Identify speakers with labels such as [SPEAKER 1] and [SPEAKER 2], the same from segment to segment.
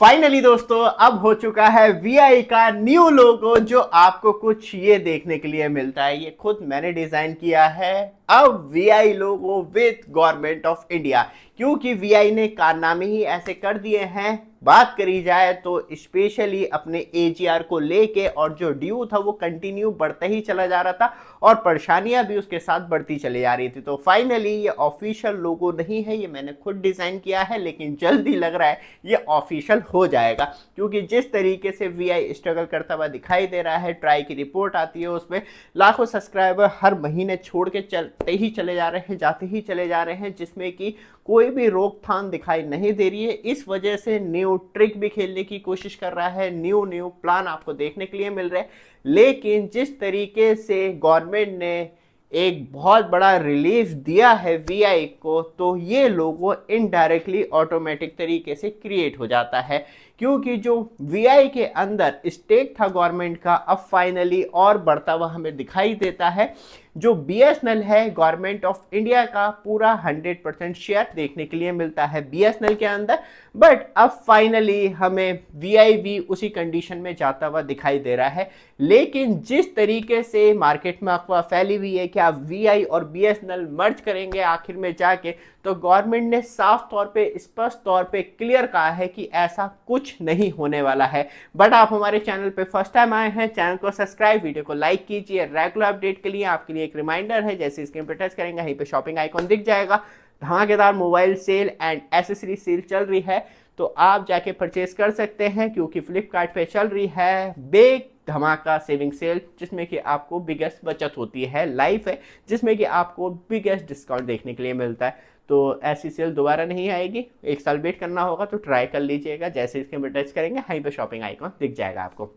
[SPEAKER 1] Finally दोस्तों अब हो चुका है वीआई का न्यू लोगो जो आपको कुछ ये देखने के लिए मिलता है। ये खुद मैंने डिजाइन किया है। अब VI logo with government of India, क्योंकि वीआई ने कारनामे ही ऐसे कर दिए हैं। बात करी जाए तो स्पेशली अपने एजीआर को लेके और जो ड्यू था वो कंटिन्यू बढ़ता ही चला जा रहा था और परेशानियां भी उसके साथ बढ़ती चली जा रही थी। तो फाइनली ये ऑफिशियल लोगो नहीं है, ये मैंने खुद डिजाइन किया है, लेकिन जल्दी लग रहा है ये ऑफिशियल हो जाएगा। क्योंकि जिस तरीके से वीआई स्ट्रगल करता हुआ दिखाई दे रहा है, ट्राई की रिपोर्ट आती है उसमें लाखों सब्सक्राइबर हर महीने छोड़ के चलते ही चले जा रहे हैं, जाते ही चले जा रहे हैं, जिसमें कि कोई भी रोकथाम दिखाई नहीं दे रही है। इस वजह से न्यू ट्रिक भी खेलने की कोशिश कर रहा है, न्यू न्यू प्लान आपको देखने के लिए मिल रहे हैं। लेकिन जिस तरीके से गवर्नमेंट ने एक बहुत बड़ा रिलीफ दिया है वीआई को, तो ये लोगो इनडायरेक्टली ऑटोमेटिक तरीके से क्रिएट हो जाता है। क्योंकि जो वीआई के अंदर स्टेक था गवर्नमेंट का, अब फाइनली और बढ़ता हुआ हमें दिखाई देता है। जो बीएसएनएल है, गवर्नमेंट ऑफ इंडिया का पूरा 100% शेयर देखने के लिए मिलता है बीएसएनएल के अंदर। बट अब फाइनली हमें वीआई भी उसी कंडीशन में जाता हुआ दिखाई दे रहा है। लेकिन जिस तरीके से मार्केट में अफवाह फैली हुई है कि आप वीआई और बीएसएनएल मर्ज करेंगे आखिर में जाके, तो गवर्नमेंट ने साफ तौर पे, स्पष्ट तौर पे क्लियर कहा है कि ऐसा कुछ नहीं होने वाला है। बट आप हमारे चैनल पे फर्स्ट टाइम आए हैं, चैनल को सब्सक्राइब, वीडियो को लाइक कीजिए। रेगुलर अपडेट के लिए आपके लिए एक रिमाइंडर है, जैसे स्क्रीन पे टच करेंगे यहीं पे शॉपिंग आइकॉन दिख जाएगा। धमाकेदार mobile sale and accessory sale चल रही है, तो आप जाके परचेस कर सकते हैं। क्योंकि फ्लिपकार्ट पे चल रही है बिग धमाका सेविंग सेल, जिसमें कि आपको बिगेस्ट बचत होती है, लाइफ है जिसमें कि आपको बिगेस्ट डिस्काउंट देखने के लिए मिलता है। तो ऐसी सेल दोबारा नहीं आएगी, एक साल वेट करना होगा, तो ट्राई कर लीजिएगा। जैसे इसके में टच करेंगे यहीं पे शॉपिंग आइकॉन दिख जाएगा आपको।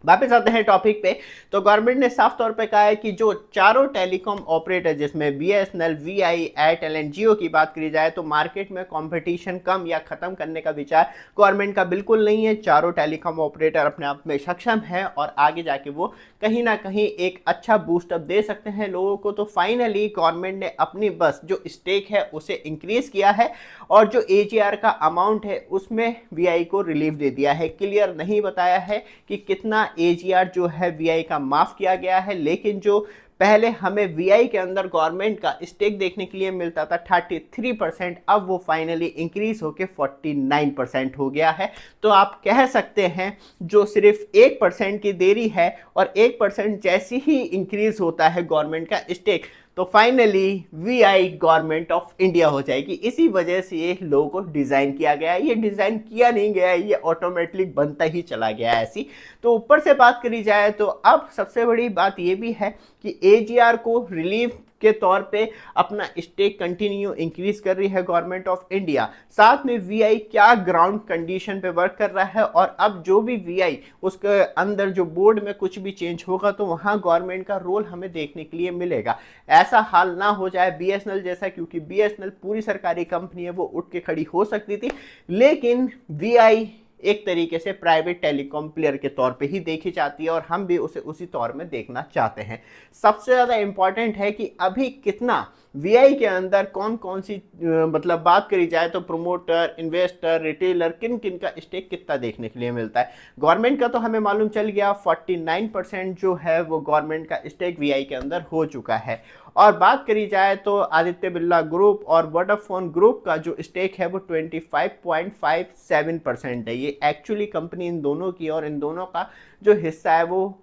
[SPEAKER 1] वापस आते हैं टॉपिक पे। तो गवर्नमेंट ने साफ तौर पे कहा है कि जो चारों टेलीकॉम ऑपरेटर, जिसमें बीएसएनएल, वीआई, एयरटेल एंड जियो की बात करी जाए, तो मार्केट में कंपटीशन कम या खत्म करने का विचार गवर्नमेंट का बिल्कुल नहीं है। चारों टेलीकॉम ऑपरेटर अपने आप में सक्षम है और आगे जाके वो कहीं ना कहीं एक अच्छा बूस्टअप दे सकते हैं लोगों को। तो फाइनली गवर्नमेंट ने अपनी बस जो स्टेक है उसे इंक्रीज किया है और जो एजीआर का अमाउंट है उसमें वीआई को रिलीफ दे दिया है। क्लियर नहीं बताया है कि कितना एजीआर जो है वीआई का माफ किया गया है, लेकिन जो पहले हमें वीआई के अंदर गवर्नमेंट का स्टेक देखने के लिए मिलता था 33%, अब वो फाइनली इंक्रीज होकर 49% हो गया है। तो आप कह सकते हैं जो सिर्फ 1% की देरी है और 1% जैसे ही इंक्रीज होता है गवर्नमेंट का स्टेक, तो finally VI government of India हो जाएगी। इसी वजह से ये लोगो डिजाइन किया गया है। ये डिजाइन किया नहीं गया है, ये ऑटोमेटिक बनता ही चला गया है ऐसी। तो ऊपर से बात करी जाए तो अब सबसे बड़ी बात ये भी है कि एजीआर को रिलीफ के तौर पे अपना स्टेक कंटिन्यू इंक्रीज कर रही है गवर्नमेंट ऑफ इंडिया। साथ में वीआई क्या ग्राउंड कंडीशन पे वर्क कर रहा है, और अब जो भी वीआई उसके अंदर जो बोर्ड में कुछ भी चेंज होगा तो वहां गवर्नमेंट का रोल हमें देखने के लिए मिलेगा। ऐसा हाल ना हो जाए बीएसएनएल जैसा, क्योंकि बीएसएनएल पूरी सरकारी कंपनी है, वो उठ के खड़ी हो सकती थी, लेकिन वीआई एक तरीके से प्राइवेट टेलीकॉम प्लेयर के तौर पे ही देखी जाती है और हम भी उसे उसी तौर में देखना चाहते हैं। सबसे ज़्यादा इंपॉर्टेंट है कि अभी कितना वीआई के अंदर कौन कौन सी मतलब बात करी जाए तो प्रोमोटर, इन्वेस्टर, रिटेलर, किन किन का स्टेक कितना देखने के लिए मिलता है। गवर्नमेंट का तो हमें मालूम चल गया 49% जो है वो गवर्नमेंट का स्टेक वीआई के अंदर हो चुका है। और बात करी जाए तो आदित्य बिरला ग्रुप और वोडाफोन ग्रुप का जो स्टेक है वो 25.57% है। ये एक्चुअली कंपनी इन दोनों की, और इन दोनों का जो हिस्सा है वो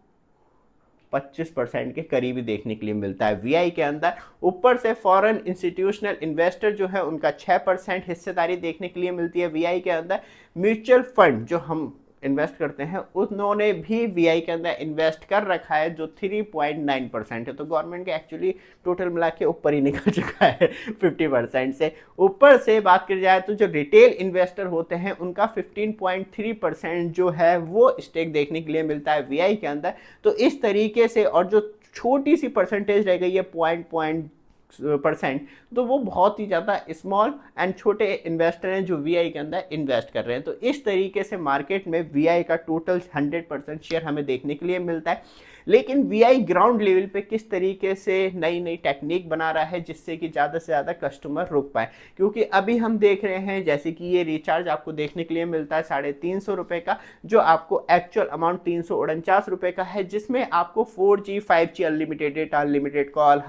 [SPEAKER 1] 25% के करीबी देखने के लिए मिलता है वीआई के अंदर। ऊपर से फॉरेन इंस्टीट्यूशनल इन्वेस्टर जो है उनका 6% हिस्सेदारी देखने के लिए मिलती है वीआई के अंदर। म्यूचुअल फंड जो हम इन्वेस्ट करते हैं उन्होंने भी वीआई के अंदर इन्वेस्ट कर रखा है जो 3.9% है। तो गवर्नमेंट के एक्चुअली टोटल मिला के ऊपर ही निकल चुका है 50% से। ऊपर से बात की जाए तो जो रिटेल इन्वेस्टर होते हैं उनका 15.3% जो है वो स्टेक देखने के लिए मिलता है वीआई के अंदर। तो इस तरीके से, और जो छोटी सी परसेंटेज रह गई है 0.0 परसेंट, तो वो बहुत ही ज़्यादा स्मॉल एंड छोटे इन्वेस्टर हैं जो वीआई के अंदर इन्वेस्ट कर रहे हैं। तो इस तरीके से मार्केट में वीआई का टोटल 100% शेयर हमें देखने के लिए मिलता है। लेकिन वीआई ग्राउंड लेवल पे किस तरीके से नई नई टेक्निक बना रहा है जिससे कि ज़्यादा से ज़्यादा कस्टमर रुक पाए, क्योंकि अभी हम देख रहे हैं जैसे कि ये रिचार्ज आपको देखने के लिए मिलता है 350 रुपये का, जो आपको एक्चुअल अमाउंट 349 रुपये का है, जिसमें आपको 4G 5G unlimited data, unlimited call,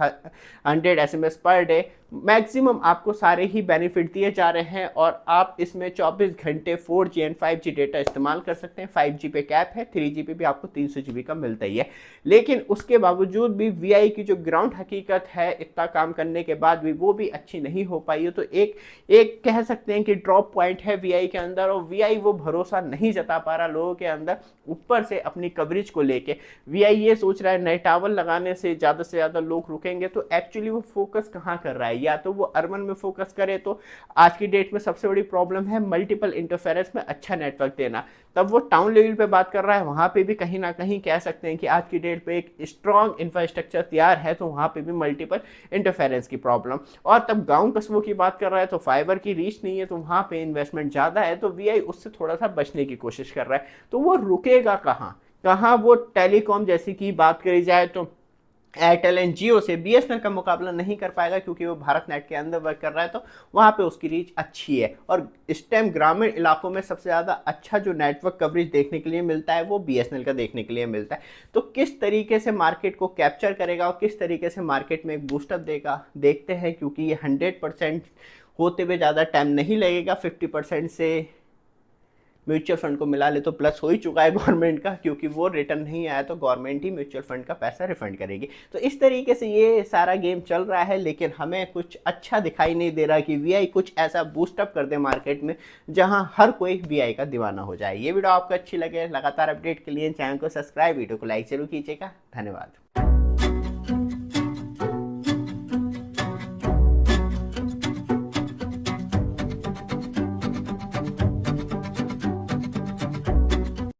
[SPEAKER 1] 100 SMS per day, maximum आपको सारे ही बेनिफिट दिए जा रहे हैं और आप इसमें 24 घंटे 4G एंड 5G डेटा इस्तेमाल कर सकते हैं। 5G पे कैप है, 3G पे भी आपको 300 GB का मिलता ही है। लेकिन उसके बावजूद भी वीआई की जो ग्राउंड हकीकत है, इतना काम करने के बाद भी वो भी अच्छी नहीं हो पाई है। तो एक कह सकते हैं कि ड्रॉप पॉइंट है वीआई के अंदर, और वीआई वो भरोसा नहीं जता पा रहा लोगों के अंदर। ऊपर से अपनी कवरेज को लेके वीआई ये सोच रहा है नए टावर लगाने से ज़्यादा लोग रुकेंगे, तो एक्चुअली वो फोकस कहाँ कर रहा है? या तो वो अर्बन में फोकस करे, तो आज की डेट में सबसे बड़ी प्रॉब्लम है मल्टीपल इंटरफेरेंस में अच्छा नेटवर्क देना। तब वो टाउन लेवल पे बात कर रहा है, वहाँ पे भी कहीं ना कहीं कह सकते हैं कि आज की डेट पे एक स्ट्रॉन्ग इंफ्रास्ट्रक्चर तैयार है, तो वहाँ पे भी मल्टीपल इंटरफेरेंस की प्रॉब्लम। और तब गांव कस्बों की बात कर रहा है तो फाइबर की रीच नहीं है, तो वहाँ पे इन्वेस्टमेंट ज़्यादा है, तो वीआई उससे थोड़ा सा बचने की कोशिश कर रहा है। तो वो रुकेगा कहाँ वो टेलीकॉम जैसी की बात करी जाए तो एयरटेल एंड जियो से बीएसएनएल का मुकाबला नहीं कर पाएगा, क्योंकि वो भारत नेट के अंदर वर्क कर रहा है, तो वहाँ पे उसकी रीच अच्छी है। और इस टाइम ग्रामीण इलाकों में सबसे ज़्यादा अच्छा जो नेटवर्क कवरेज देखने के लिए मिलता है वो बीएसएनएल का देखने के लिए मिलता है। तो किस तरीके से मार्केट को कैप्चर करेगा और किस तरीके से मार्केट में एक बूस्टअप देगा, देखते हैं। क्योंकि ये 100% होते हुए ज़्यादा टाइम नहीं लगेगा। 50% से म्यूचुअल फंड को मिला ले तो प्लस हो ही चुका है गवर्नमेंट का, क्योंकि वो रिटर्न नहीं आया तो गवर्नमेंट ही म्यूचुअल फंड का पैसा रिफंड करेगी। तो इस तरीके से ये सारा गेम चल रहा है, लेकिन हमें कुछ अच्छा दिखाई नहीं दे रहा कि वीआई कुछ ऐसा बूस्टअप कर दे मार्केट में जहां हर कोई वीआई का दीवाना हो जाए। ये वीडियो आपको अच्छी लगे, लगातार अपडेट के लिए चैनल को सब्सक्राइब, वीडियो को लाइक जरूर कीजिएगा। धन्यवाद।